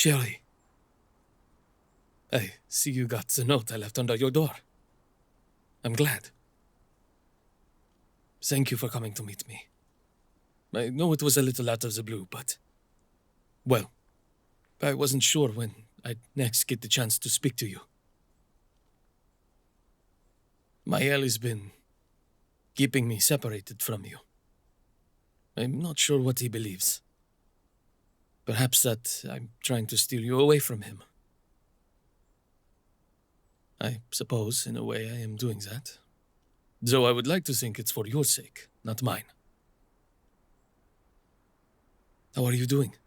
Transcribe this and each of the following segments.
Sherry. I see you got the note I left under your door. I'm glad. Thank you for coming to meet me. I know it was a little out of the blue, but... well, I wasn't sure when I'd next get the chance to speak to you. Mael has been keeping me separated from you. I'm not sure what he believes. Perhaps that I'm trying to steal you away from him. I suppose, in a way, I am doing that. Though I would like to think it's for your sake, not mine. How are you doing?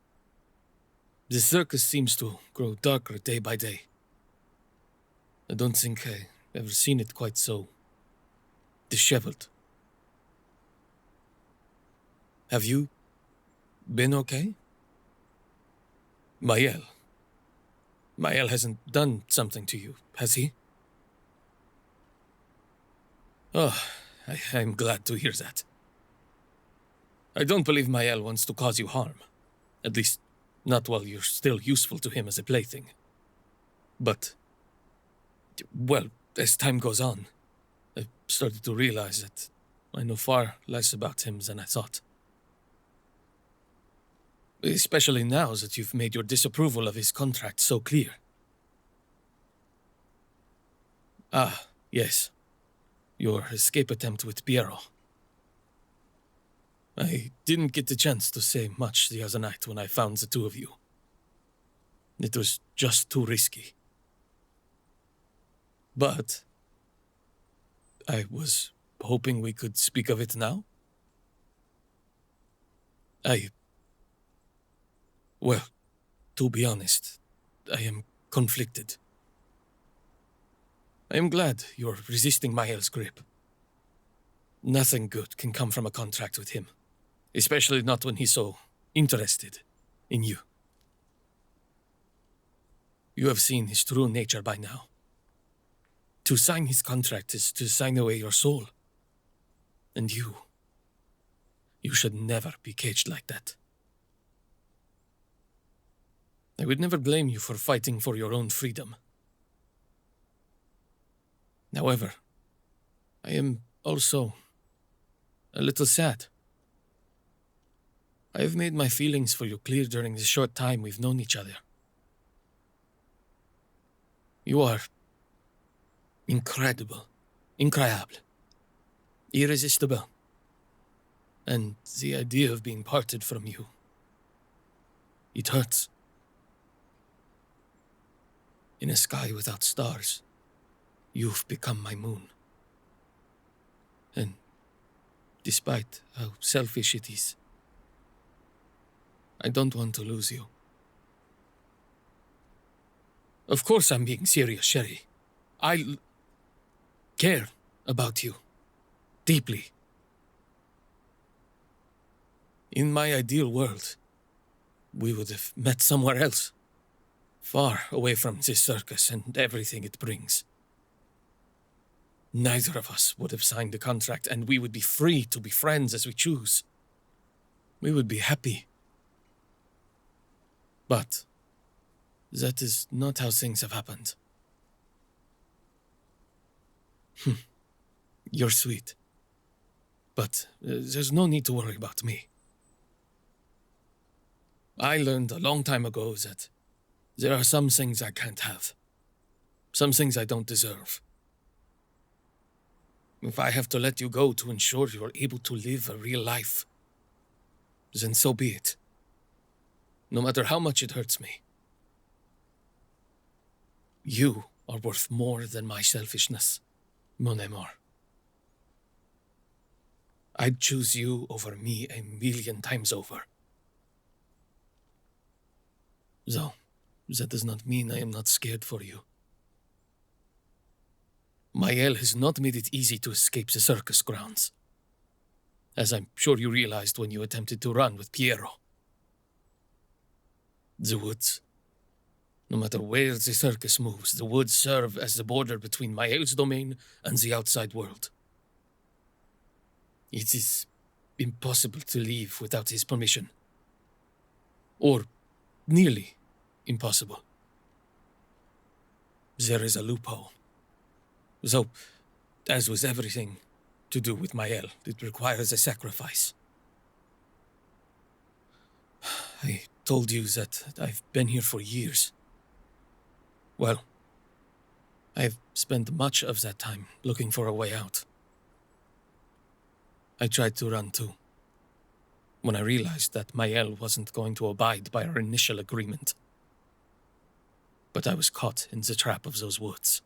The circus seems to grow darker day by day. I don't think I've ever seen it quite so disheveled. Have you been okay? Mael hasn't done something to you, has he? Oh, I'm glad to hear that. I don't believe Mael wants to cause you harm. At least, not while you're still useful to him as a plaything. But, well, as time goes on, I've started to realize that I know far less about him than I thought. Especially now that you've made your disapproval of his contract so clear. Ah, yes. Your escape attempt with Piero. I didn't get the chance to say much the other night when I found the two of you. It was just too risky. But I was hoping we could speak of it now. Well, to be honest, I am conflicted. I am glad you're resisting Mael's grip. Nothing good can come from a contract with him, especially not when he's so interested in you. You have seen his true nature by now. To sign his contract is to sign away your soul. And you should never be caged like that. I would never blame you for fighting for your own freedom. However, I am also a little sad. I have made my feelings for you clear during the short time we've known each other. You are incredible, irresistible. And the idea of being parted from you, it hurts. In a sky without stars, you've become my moon. And despite how selfish it is, I don't want to lose you. Of course I'm being serious, Sherry. I care about you. Deeply. In my ideal world, we would have met somewhere else. Far away from this circus and everything it brings. Neither of us would have signed the contract, and we would be free to be friends as we choose. We would be happy. But that is not how things have happened. You're sweet. But there's no need to worry about me. I learned a long time ago that there are some things I can't have. Some things I don't deserve. If I have to let you go to ensure you're able to live a real life, then so be it. No matter how much it hurts me. You are worth more than my selfishness, mon amour. I'd choose you over me 1,000,000 times over. Though, that does not mean I am not scared for you. Mael has not made it easy to escape the circus grounds, as I'm sure you realized when you attempted to run with Piero. The woods. No matter where the circus moves, the woods serve as the border between Mael's domain and the outside world. It is impossible to leave without his permission. Or nearly impossible. There is a loophole. So, as with everything to do with Mael, it requires a sacrifice. I told you that I've been here for years. Well, I've spent much of that time looking for a way out. I tried to run too, when I realized that Mael wasn't going to abide by our initial agreement. But I was caught in the trap of those woods.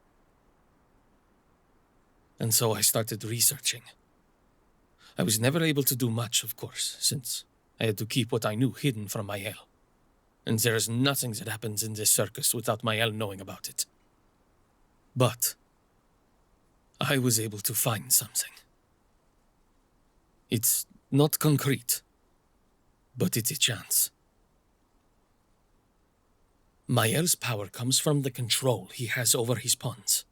And so I started researching. I was never able to do much, of course, since I had to keep what I knew hidden from Mael. And there is nothing that happens in this circus without Mael knowing about it. But I was able to find something. It's not concrete, but it's a chance. Mael's power comes from the control he has over his pawns.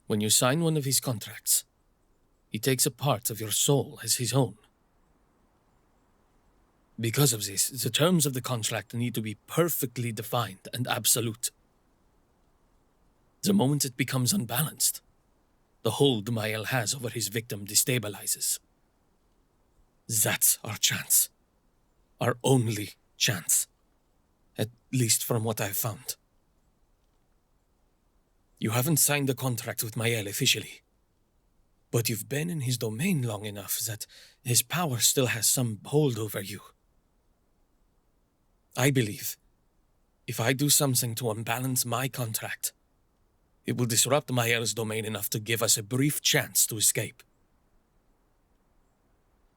When you sign one of his contracts, he takes a part of your soul as his own. Because of this, the terms of the contract need to be perfectly defined and absolute. The moment it becomes unbalanced, the hold Mael has over his victim destabilizes. That's our chance. Our only chance. At least from what I've found. You haven't signed a contract with Mael officially, but you've been in his domain long enough that his power still has some hold over you. I believe if I do something to unbalance my contract, it will disrupt Mael's domain enough to give us a brief chance to escape.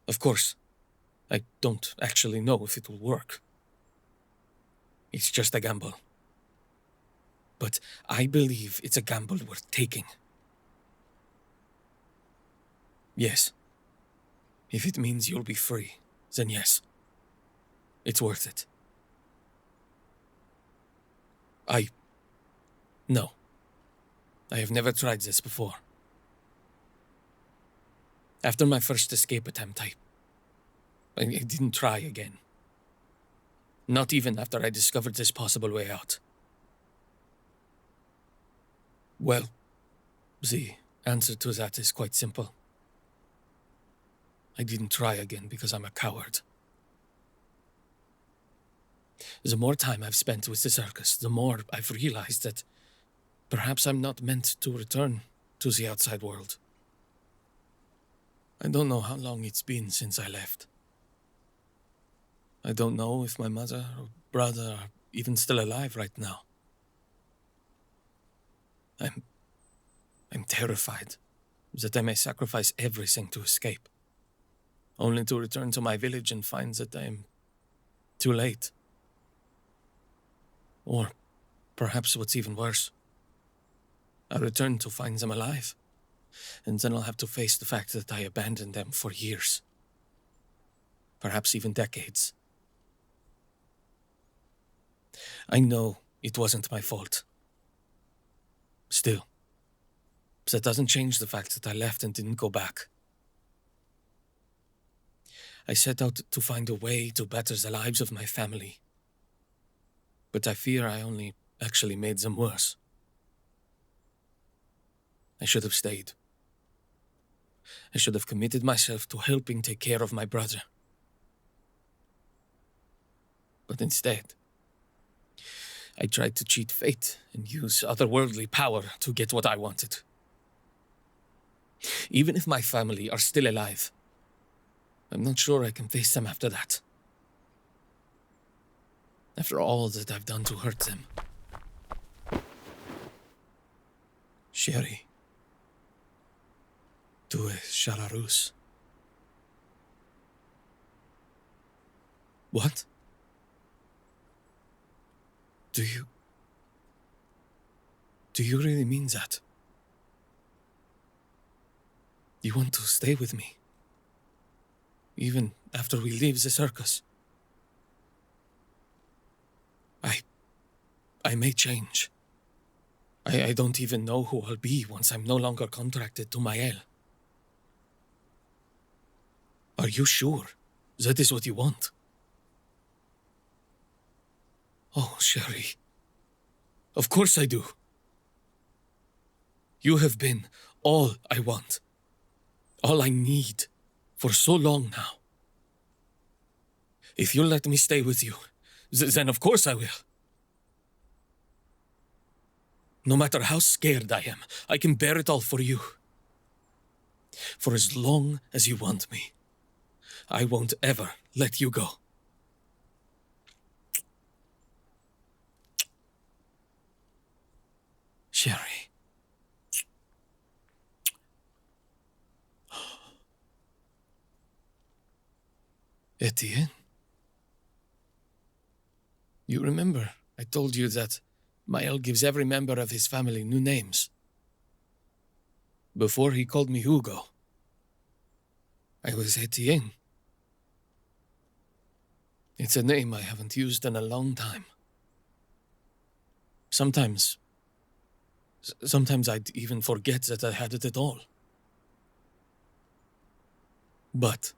Of course, I don't actually know if it will work. It's just a gamble. But I believe it's a gamble worth taking. Yes. If it means you'll be free, then yes. It's worth it. No. I have never tried this before. After my first escape attempt, I didn't try again. Not even after I discovered this possible way out. Well, the answer to that is quite simple. I didn't try again because I'm a coward. The more time I've spent with the circus, the more I've realized that perhaps I'm not meant to return to the outside world. I don't know how long it's been since I left. I don't know if my mother or brother are even still alive right now. I'm terrified that I may sacrifice everything to escape, only to return to my village and find that I am too late. Or perhaps what's even worse, I return to find them alive, and then I'll have to face the fact that I abandoned them for years. Perhaps even decades. I know it wasn't my fault. Still, that doesn't change the fact that I left and didn't go back. I set out to find a way to better the lives of my family, but I fear I only actually made them worse. I should have stayed. I should have committed myself to helping take care of my brother. But instead, I tried to cheat fate and use otherworldly power to get what I wanted. Even if my family are still alive, I'm not sure I can face them after that. After all that I've done to hurt them. Sherry. Tu es Shalarus. What? Do you really mean that? You want to stay with me? Even after we leave the circus? I may change. I don't even know who I'll be once I'm no longer contracted to Mael. Are you sure that is what you want? Oh, Sherry. Of course I do. You have been all I want. All I need for so long now. If you'll let me stay with you, then of course I will. No matter how scared I am, I can bear it all for you. For as long as you want me, I won't ever let you go. Sherry. Etienne? You remember, I told you that Mael gives every member of his family new names. Before he called me Hugo, I was Etienne. It's a name I haven't used in a long time. Sometimes I'd even forget that I had it at all. But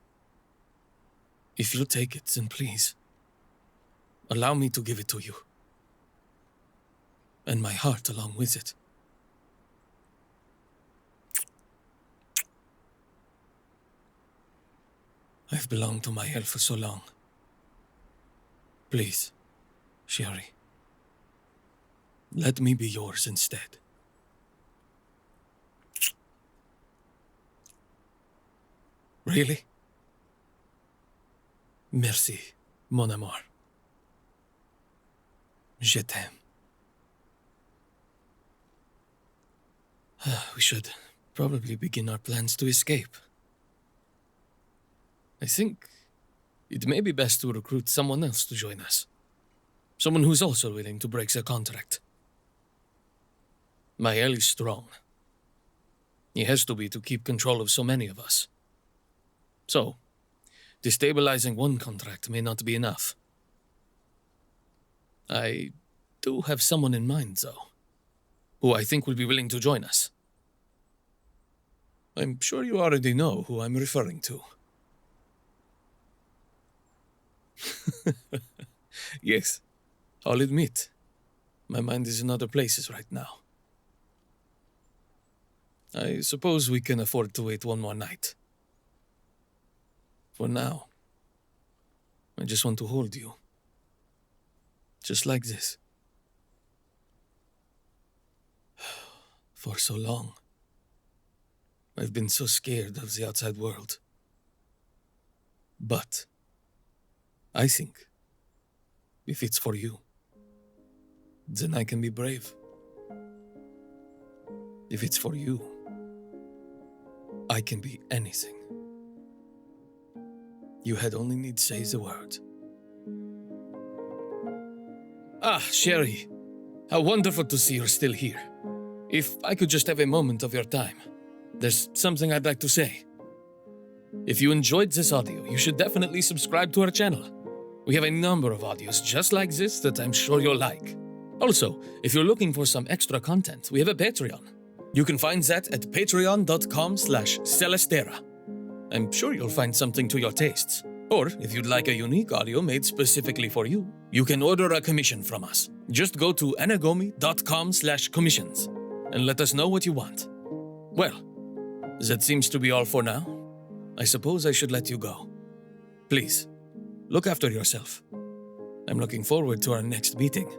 if you'll take it, then please, allow me to give it to you. And my heart along with it. I've belonged to Mael for so long. Please, Sherry, let me be yours instead. Really? Merci, mon amour. Je t'aime. We should probably begin our plans to escape. I think it may be best to recruit someone else to join us. Someone who's also willing to break the contract. Mael is strong. He has to be to keep control of so many of us. So, destabilizing one contract may not be enough. I do have someone in mind, though, who I think will be willing to join us. I'm sure you already know who I'm referring to. Yes, I'll admit, my mind is in other places right now. I suppose we can afford to wait one more night. For now, I just want to hold you. Just like this. For so long, I've been so scared of the outside world. But I think if it's for you, then I can be brave. If it's for you, I can be anything. You had only need say the word. Ah, Sherry. How wonderful to see you're still here. If I could just have a moment of your time, there's something I'd like to say. If you enjoyed this audio, you should definitely subscribe to our channel. We have a number of audios just like this that I'm sure you'll like. Also, if you're looking for some extra content, we have a Patreon. You can find that at patreon.com/Celesterra. I'm sure you'll find something to your tastes. Or, if you'd like a unique audio made specifically for you, you can order a commission from us. Just go to anagomi.com/commissions and let us know what you want. Well, that seems to be all for now. I suppose I should let you go. Please, look after yourself. I'm looking forward to our next meeting.